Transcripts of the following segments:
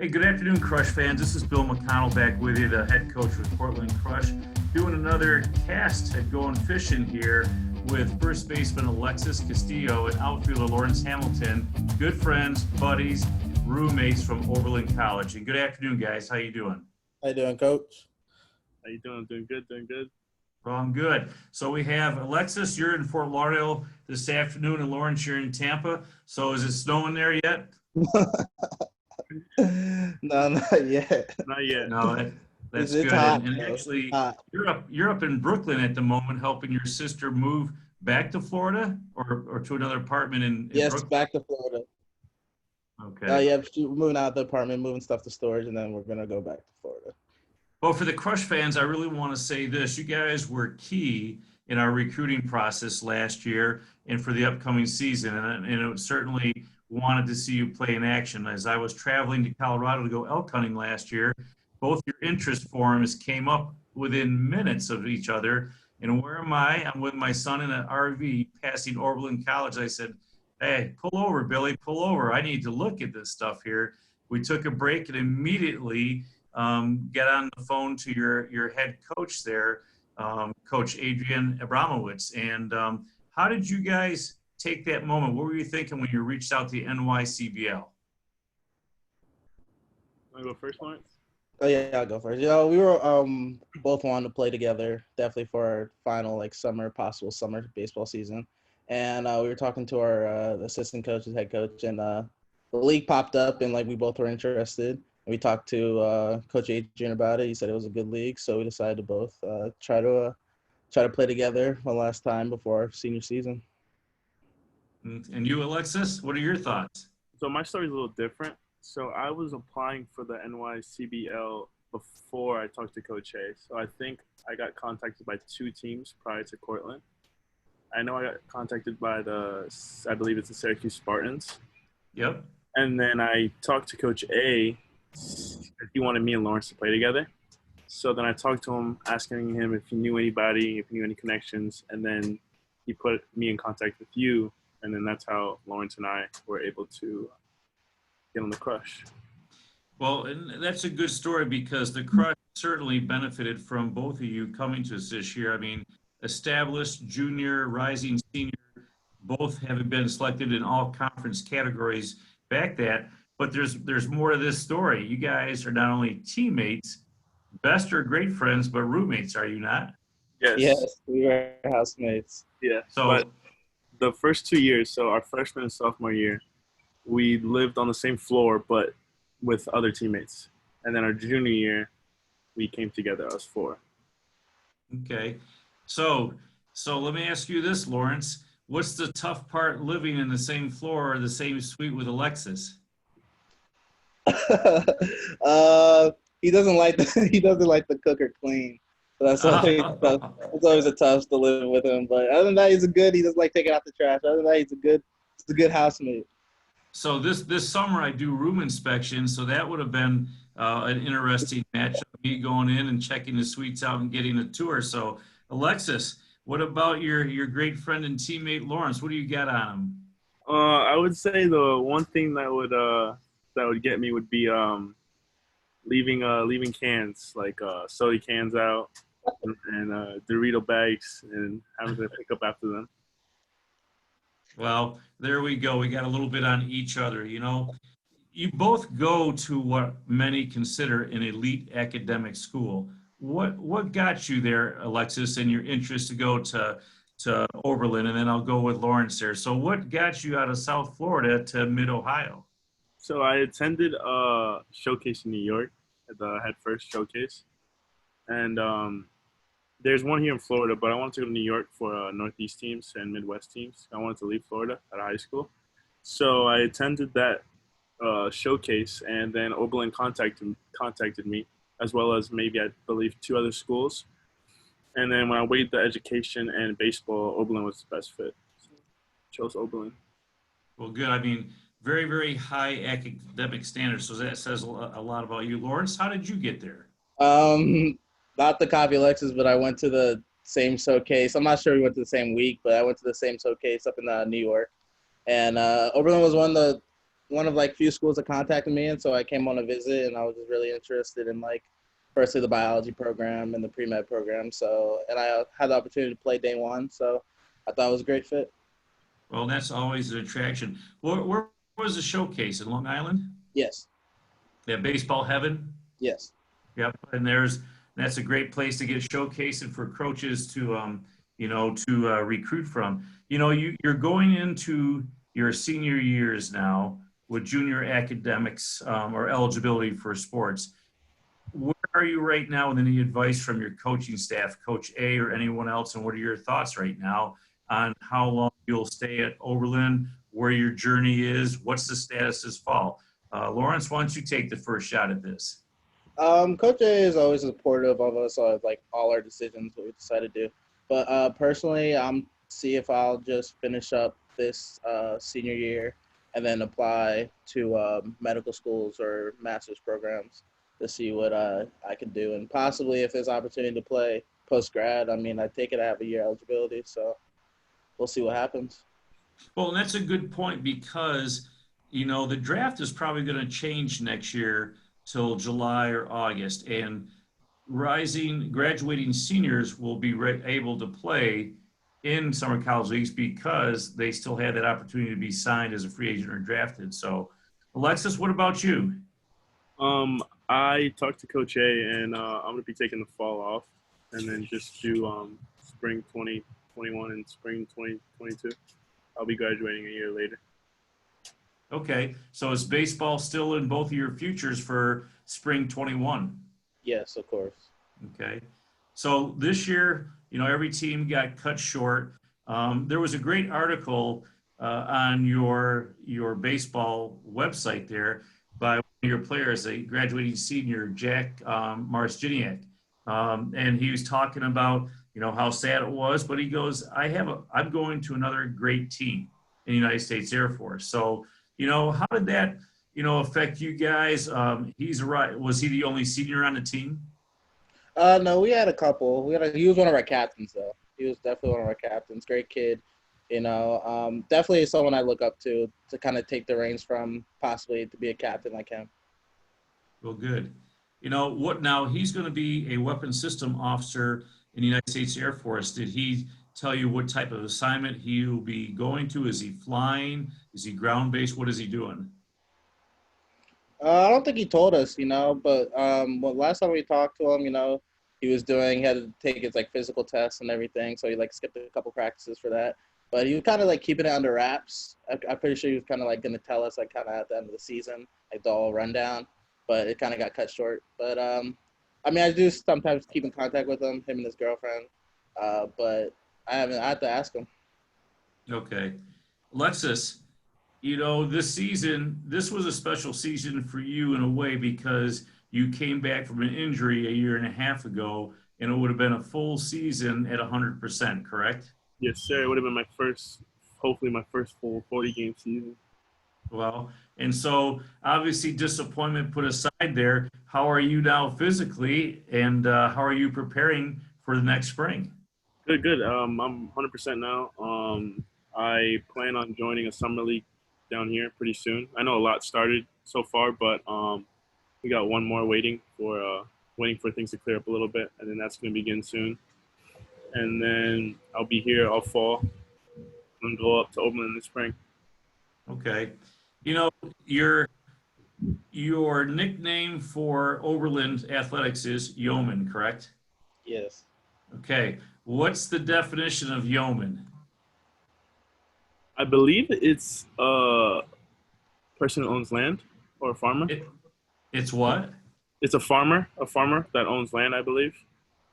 Hey, good afternoon, Crush fans. This is Bill McConnell back with you, the head coach with Cortland Crush, doing another cast at Going Fishing here with first baseman Alexis Castillo and outfielder Lawrence Hamilton, good friends, buddies, roommates from Oberlin College. And good afternoon, guys. How you doing? How you doing, Coach? How you doing? Doing good, doing good. Well, I'm good. So we have Alexis, you're in Fort Lauderdale this afternoon, and Lawrence, you're in Tampa. So is it snowing there yet? No, not yet. Not yet. No, that's It's good. hot, And though. actually, Hot. you're up in Brooklyn at the moment, helping your sister move back to Florida or to another apartment in Yes, Brooklyn. back to Florida. Okay. Yeah, we're moving out of the apartment, moving stuff to storage, and then we're gonna go back to Florida. Well, for the Crush fans, I really want to say this: you guys were key in our recruiting process last year and for the upcoming season, and it certainly wanted to see you play in action. As I was traveling to Colorado to go elk hunting last year, both your interest forums came up within minutes of each other. And where am I? I'm with my son in an RV passing Oberlin College. I said, "Hey, pull over, Billy, pull over. I need to look at this stuff here." We took a break and immediately get on the phone to your head coach there, Coach Adrian Abramowitz. And how did you guys take that moment? What were you thinking when you reached out to NYCBL? Want to go first, Lawrence? Oh yeah, I'll go first. We were both wanting to play together, definitely for our final possible summer baseball season. And we were talking to our assistant coach, his head coach, and the league popped up, and we both were interested. And we talked to Coach Adrian about it. He said it was a good league, so we decided to both try to play together one last time before our senior season. And you, Alexis, what are your thoughts? So my story's a little different. So I was applying for the NYCBL before I talked to Coach A. So I think I got contacted by two teams prior to Cortland. I know I got contacted by I believe it's the Syracuse Spartans. Yep. And then I talked to Coach A. He wanted me and Lawrence to play together. So then I talked to him, asking him if he knew anybody, if he knew any connections. And then he put me in contact with you. And then that's how Lawrence and I were able to get on the Crush. Well, and that's a good story because the Crush certainly benefited from both of you coming to us this year. I mean, established, junior, rising, senior, both having been selected in all conference categories back that. But there's more to this story. You guys are not only teammates, best or great friends, but roommates, are you not? Yes, we were housemates. Yeah. So But the first 2 years, so our freshman and sophomore year, we lived on the same floor, but with other teammates. And then our junior year, we came together, us four. okay. So let me ask you this, Lawrence. What's the tough part living in the same floor or the same suite with Alexis? He doesn't like he doesn't like the cook or clean. So that's always tough. It's always a tough to live with him. But other than that, he doesn't like taking out the trash. Other than that, he's a good housemate. So this summer I do room inspections, so that would have been an interesting matchup. Me going in and checking the suites out and getting a tour. So Alexis, what about your great friend and teammate Lawrence? What do you got on him? I would say the one thing that would get me would be leaving cans like soda cans out and Dorito bags and having to pick up after them. Well, there we go. We got a little bit on each other. You know, you both go to what many consider an elite academic school. What got you there, Alexis, and your interest to go to Oberlin? And then I'll go with Lawrence there. So what got you out of South Florida to Mid Ohio? So I attended a showcase in New York, at the Head First showcase, and there's one here in Florida, but I wanted to go to New York for Northeast teams and Midwest teams. I wanted to leave Florida at high school, so I attended that showcase, and then Oberlin contacted me, as well as maybe I believe two other schools. And then when I weighed the education and baseball, Oberlin was the best fit. So chose Oberlin. Well, good. I mean, very, very high academic standards. So that says a lot about you. Lawrence, how did you get there? Not the copy Alexis, but I went to the same showcase. I'm not sure we went to the same week, but I went to the same showcase up in New York. And Oberlin was one of one of like few schools that contacted me, and so I came on a visit, and I was just really interested in like firstly the biology program and the pre-med program. So, and I had the opportunity to play day one, so I thought it was a great fit. Well, that's always an attraction. Where was the showcase in Long Island? Yes, Yeah, baseball heaven. yes. Yep, and that's a great place to get showcased and for coaches to recruit from. You're going into your senior years now with junior academics or eligibility for sports. Where are you right now, and any advice from your coaching staff, Coach A or anyone else, and what are your thoughts right now on how long you'll stay at Oberlin, where your journey is, what's the status this fall? Lawrence, why don't you take the first shot at this? Coach A is always supportive of us, like all our decisions, what we decide to do. But personally, I'm see if I'll just finish up this senior year and then apply to medical schools or master's programs to see what I can do. And possibly if there's opportunity to play post grad, I mean, I take it I have a year eligibility, so we'll see what happens. Well, and that's a good point because, the draft is probably going to change next year till July or August, and graduating seniors will be able to play in summer college leagues because they still had that opportunity to be signed as a free agent or drafted. So, Alexis, what about you? I talked to Coach A, and I'm gonna be taking the fall off, and then just do spring 2021 and spring 2022. I'll be graduating a year later. Okay, so is baseball still in both of your futures for spring 21? Yes, of course. Okay. So this year, every team got cut short. There was a great article on your baseball website there by one of your players, a graduating senior, Jack Marciniak. And he was talking about, how sad it was, but he goes, I'm going to another great team in the United States Air Force. So, how did that, affect you guys? Was he the only senior on the team? No, we had a couple. He was one of our captains, though. He was definitely one of our captains. Great kid, definitely someone I look up to kind of take the reins from, possibly to be a captain like him. Well, good. What now? He's going to be a weapons system officer in the United States Air Force. Did he tell you what type of assignment he will be going to? Is he flying? Is he ground based? What is he doing? I don't think he told us, but well, last time we talked to him, he had to take his like physical tests and everything, so he like skipped a couple practices for that. But he was kind of like keeping it under wraps. I'm pretty sure he was kind of like going to tell us like kind of at the end of the season, like the whole rundown. But it kind of got cut short. But I mean, I do sometimes keep in contact with him and his girlfriend. But I haven't. I have to ask him. Okay. Alexis, this was a special season for you in a way because you came back from an injury a year and a half ago, and it would have been a full season at 100%, correct? Yes, sir. It would have been hopefully my first full 40-game season. Well, and so obviously disappointment put aside there. How are you now physically, and how are you preparing for the next spring? Good, good. I'm 100% now. I plan on joining a summer league down here pretty soon. I know a lot started so far, but we got one more waiting for things to clear up a little bit, and then that's going to begin soon. And then I'll be here all fall and go up to Oberlin in the spring. Okay. Your nickname for Oberlin Athletics is Yeoman, correct? Yes. Okay. What's the definition of yeoman? I believe it's a person who owns land or a farmer. It's what? It's a farmer that owns land, I believe.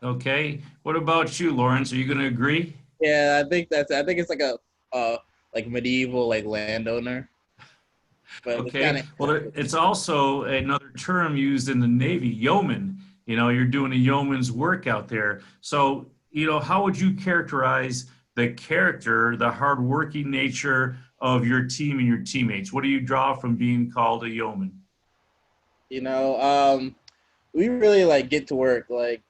Okay. What about you, Lawrence? Are you going to agree? Yeah, I think it's like a like medieval like landowner. But it's kind Okay. of Well, it's also another term used in the Navy, yeoman. You're doing a yeoman's work out there. So, how would you characterize the character, the hardworking nature of your team and your teammates? What do you draw from being called a yeoman? you know, we really like get to work like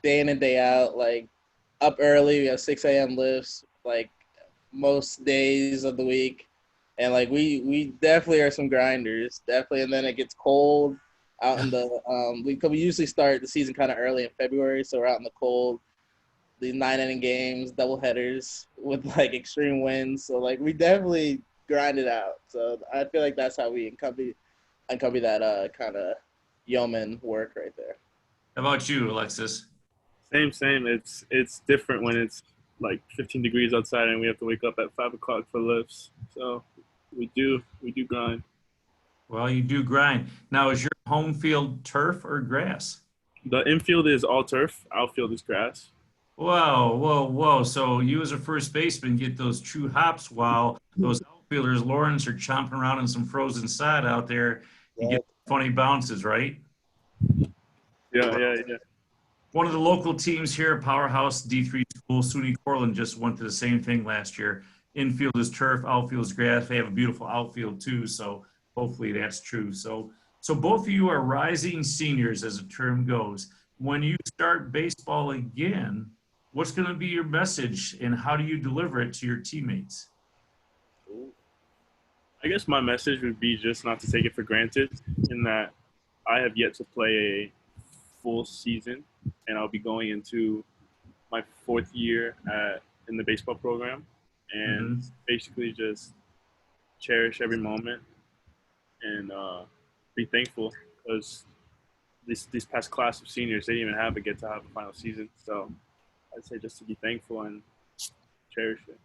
day in and day out, like up early. We have 6 a.m. lifts like most days of the week, and like we definitely are some grinders, definitely. And then it gets cold out in the we usually start the season kind of early in February, so we're out in the cold. The 9 inning games, double headers with like extreme winds. So like we definitely grind it out. So I feel like that's how we uncover that kind of yeoman work right there. How about you, Alexis? Same. It's different when it's like 15 degrees outside and we have to wake up at 5 o'clock for lifts. So we do grind. Well, you do grind. Now, is your home field turf or grass? The infield is all turf. Outfield is grass. Whoa, whoa, whoa. So you as a first baseman get those true hops while those outfielders, Lawrence, are chomping around in some frozen sod out there. You Yeah. get funny bounces, right? Yeah. One of the local teams here, Powerhouse D3 School, SUNY Cortland, just went to the same thing last year. Infield is turf, outfield is grass. They have a beautiful outfield too, so hopefully that's true. So both of you are rising seniors, as the term goes. When you start baseball again, what's going to be your message, and how do you deliver it to your teammates? I guess my message would be just not to take it for granted, in that I have yet to play a full season, and I'll be going into my 4th year in the baseball program, and Mhm. basically just cherish every moment and be thankful, because this past class of seniors, they didn't even get to have a final season. So I'd say just to be thankful and cherish it.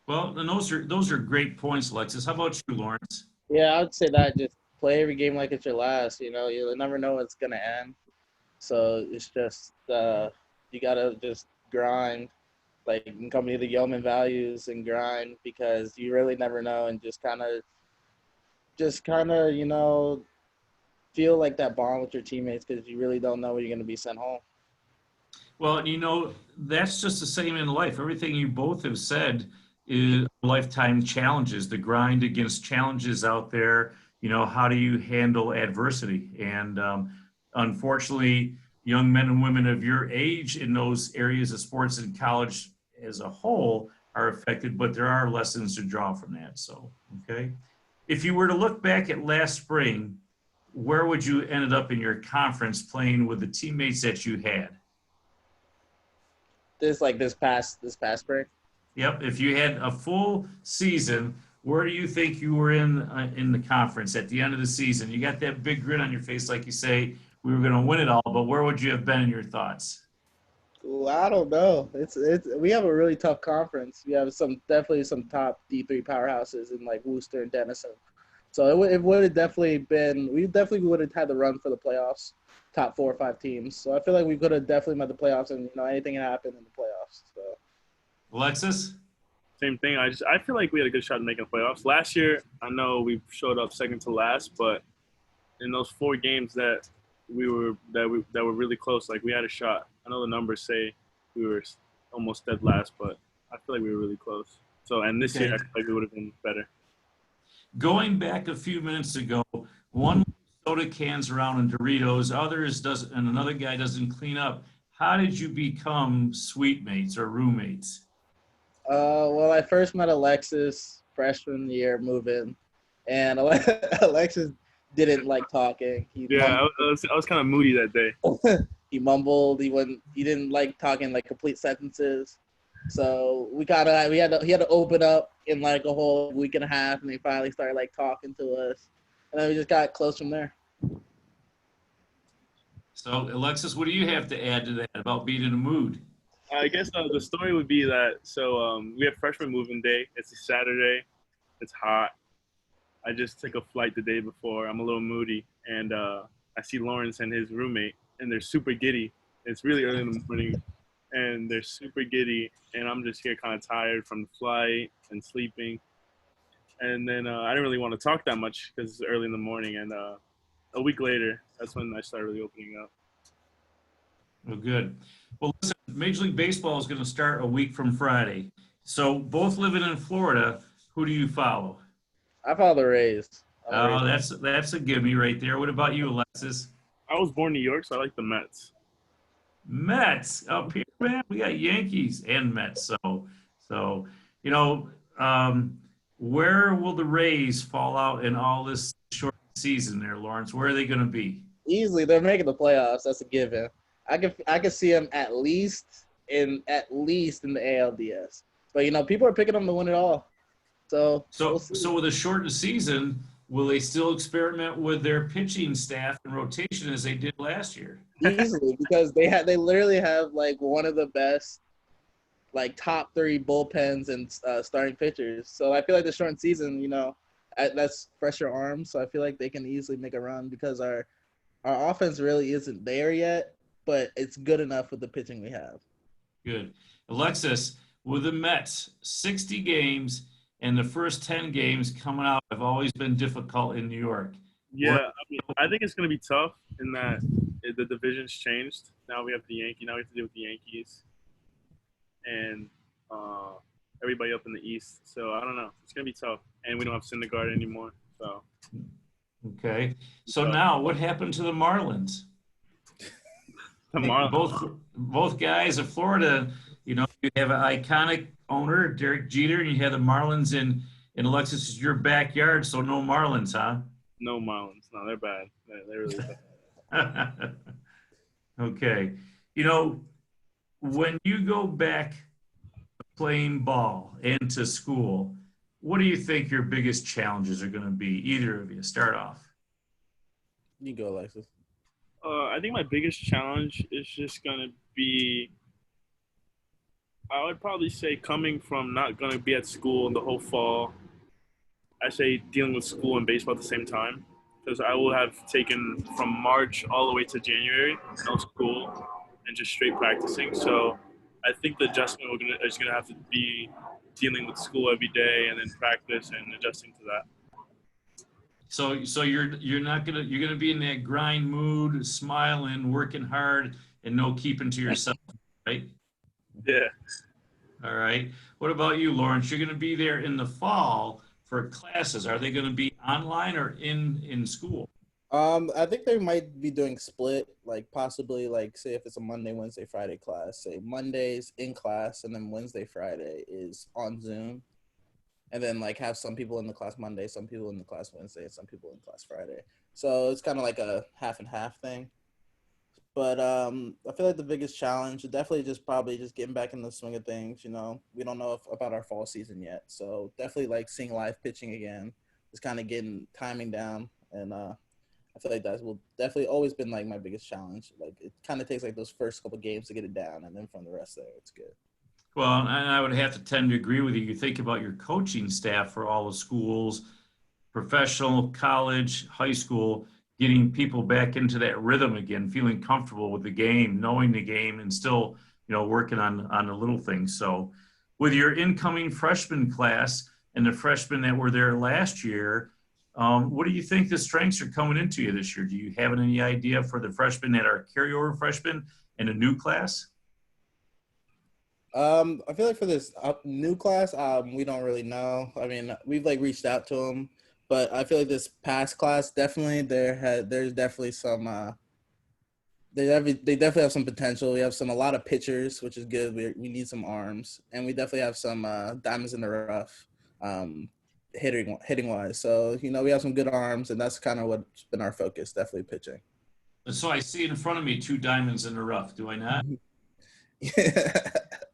Well, and those are great points, Alexis. How about you, Lawrence? Yeah, I would say that just play every game like it's your last. You know, you'll never know when it's gonna end. So it's just you gotta just grind, like accompany the yeoman values and grind, because you really never know, and just kind of feel like that bond with your teammates, because you really don't know when you're gonna be sent home. Well, that's just the same in life. Everything you both have said is lifetime challenges, the grind against challenges out there. How do you handle adversity? And unfortunately, young men and women of your age in those areas of sports and college as a whole are affected, but there are lessons to draw from that. So, okay. If you were to look back at last spring, where would you ended up in your conference playing with the teammates that you had? This past spring. Yep. If you had a full season, where do you think you were in the conference at the end of the season? You got that big grin on your face, like you say, we were going to win it all, but where would you have been in your thoughts? Well, I don't know. It's we have a really tough conference. We have definitely some top D3 powerhouses in like Worcester and Denison. So it would have definitely been, we definitely would have had the run for the playoffs, top 4 or 5 teams. So I feel like we could have definitely made the playoffs, and anything can happen in the playoffs. So Alexis? Same thing. I feel like we had a good shot at making the playoffs. Last year, I know we showed up second to last, but in those 4 games that were really close, like we had a shot. I know the numbers say we were almost dead last, but I feel like we were really close. So, and this year Okay. I feel like we would have been better. Going back a few minutes ago, one soda cans around in Doritos, others doesn't, and another guy doesn't clean up. How did you become suite mates or roommates? well, I first met Alexis freshman year moving, and Alexis didn't like talking. Yeah, I was kind of moody that day. He mumbled. He didn't like talking like complete sentences. So he had to open up in like a whole week and a half, and he finally started like talking to us, and then we just got close from there. So, Alexis, what do you have to add to that about being in a mood? I guess the story would be that we have freshman moving day. It's a Saturday. It's hot. I just took a flight the day before. I'm a little moody, and I see Lawrence and his roommate, and they're super giddy. It's really early in the morning, and they're super giddy, and I'm just here kind of tired from the flight and sleeping. And then I didn't really want to talk that much because it's early in the morning. And a week later, that's when I started really opening up. Well, good. Well, listen, Major League Baseball is going to start a week from Friday. So, both living in Florida, who do you follow? I follow the Rays. Oh, that's a gimme right there. What about you, Alexis? I was born in New York, so I like the Mets. Mets up here, man. We got Yankees and Mets. So you know, um, Where will the Rays fall out in all this short season there, Lawrence? Where are they going to be? Easily, they're making the playoffs. That's a given. I can see them at least in the ALDS. But people are picking them to win it all. So we'll So, see. so with a shortened season, will they still experiment with their pitching staff and rotation as they did last year? Easily, because they literally have like one of the best like top 3 bullpens and starting pitchers. So I feel like the shortened season, that's fresher arms. So I feel like they can easily make a run because our offense really isn't there yet, but it's good enough with the pitching we have. Good. Alexis, with the Mets, 60 games and the first 10 games coming out have always been difficult in New York. Yeah, I mean, I think it's going to be tough in that the division's changed. Now we have the Yankees. Now we have to deal with the Yankees and everybody up in the East. So I don't know. It's going to be tough. And we don't have Syndergaard anymore. So Okay. So now what happened to the Marlins? the Marlins. Both guys of Florida, you have an iconic owner, Derek Jeter, and you have the Marlins in Alexis is your backyard, so no Marlins, huh? No Marlins. No, they're bad. They're really bad. Okay. When you go back playing ball into school, what do you think your biggest challenges are going to be? Either of you, start off. You go, Alexis. I think my biggest challenge is just going to be, I would probably say, coming from not going to be at school the whole fall. I say dealing with school and baseball at the same time, because I will have taken from March all the way to January, no school, and just straight practicing. So I think the adjustment is going to have to be dealing with school every day and then practice and adjusting to that. So you're not you're gonna be in that grind mood, smiling, working hard, and no keeping to yourself, right? Yeah. All right. What about you, Lawrence? You're gonna be there in the fall for classes. Are they gonna be online or in school? I think they might be doing split, like possibly like say if it's a Monday, Wednesday, Friday class, say Mondays in class and then Wednesday, Friday is on Zoom. And then like have some people in the class Monday, some people in the class Wednesday, and some people in class Friday. So it's kind of like a half and half thing. But I feel like the biggest challenge is definitely just probably just getting back in the swing of things. We don't know about our fall season yet, so definitely like seeing live pitching again, just kind of getting timing down, and I feel like that will definitely always been like my biggest challenge. Like it kind of takes like those first couple games to get it down, and then from the rest there, it's good. Well, and I would have to tend to agree with you. You think about your coaching staff for all the schools, professional, college, high school, getting people back into that rhythm again, feeling comfortable with the game, knowing the game, and still, working on the little things. So, with your incoming freshman class and the freshmen that were there last year, what do you think the strengths are coming into you this year? Do you have any idea for the freshmen that are carryover freshmen and a new class? I feel like for this new class, we don't really know. I mean, we've like reached out to them, but I feel like this past class definitely there's definitely some they definitely have some potential. We have a lot of pitchers, which is good. We need some arms, and we definitely have some diamonds in the rough, hitting wise. So we have some good arms, and that's kind of what's been our focus. Definitely pitching. So I see in front of me two diamonds in the rough. Do I not?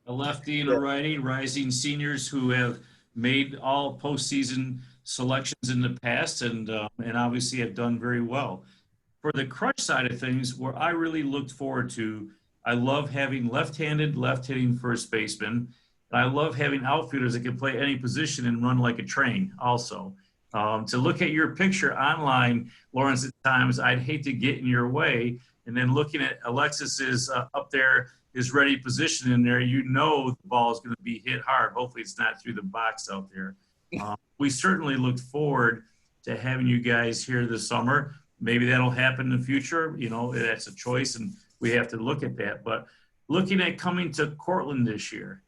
A lefty and a righty, rising seniors who have made all postseason selections in the past and obviously have done very well. For the Crush side of things, where I really looked forward to, I love having left-hitting first baseman. And I love having outfielders that can play any position and run like a train also. To look at your picture online, Lawrence, at times, I'd hate to get in your way. And then looking at Alexis's up there, his ready position in there, the ball is going to be hit hard. Hopefully it's not through the box out there. We certainly look forward to having you guys here this summer. Maybe that'll happen in the future. That's a choice, and we have to look at that. But looking at coming to Cortland this year,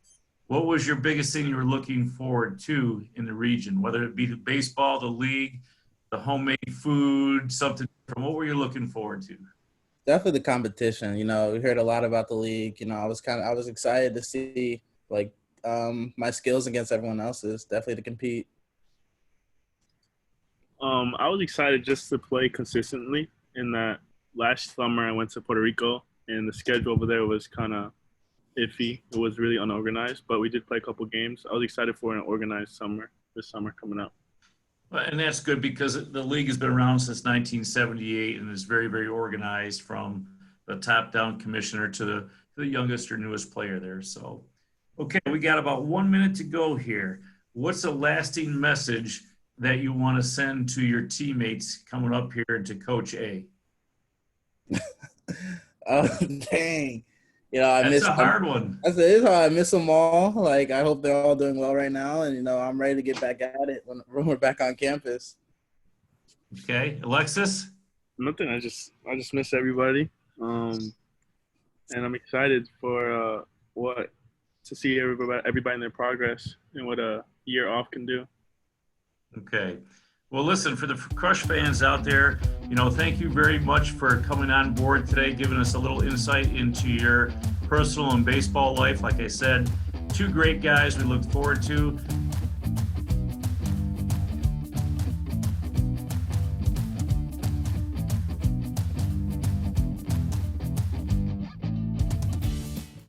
what was your biggest thing you were looking forward to in the region, whether it be the baseball, the league, the homemade food, something different? What were you looking forward to? Definitely the competition. We heard a lot about the league. I was excited to see like my skills against everyone else's. Definitely to compete. I was excited just to play consistently. In that last summer, I went to Puerto Rico, and the schedule over there was kind of iffy. It was really unorganized, but we did play a couple games. I was excited for an organized summer this summer coming up. And that's good because the league has been around since 1978 and is very, very organized from the top-down commissioner to the youngest or newest player there. So, okay, we got about 1 minute to go here. What's a lasting message that you want to send to your teammates coming up here and to Coach A? Oh, dang. I That's miss a hard one. That's it. How I miss them all. Like, I hope they're all doing well right now. And, I'm ready to get back at it when we're back on campus. Okay, Alexis? Nothing. I just miss everybody, and I'm excited for to see everybody in their progress and what a year off can do. Okay. Well, listen, for the Crush fans out there, thank you very much for coming on board today, giving us a little insight into your personal and baseball life. Like I said, two great guys we look forward to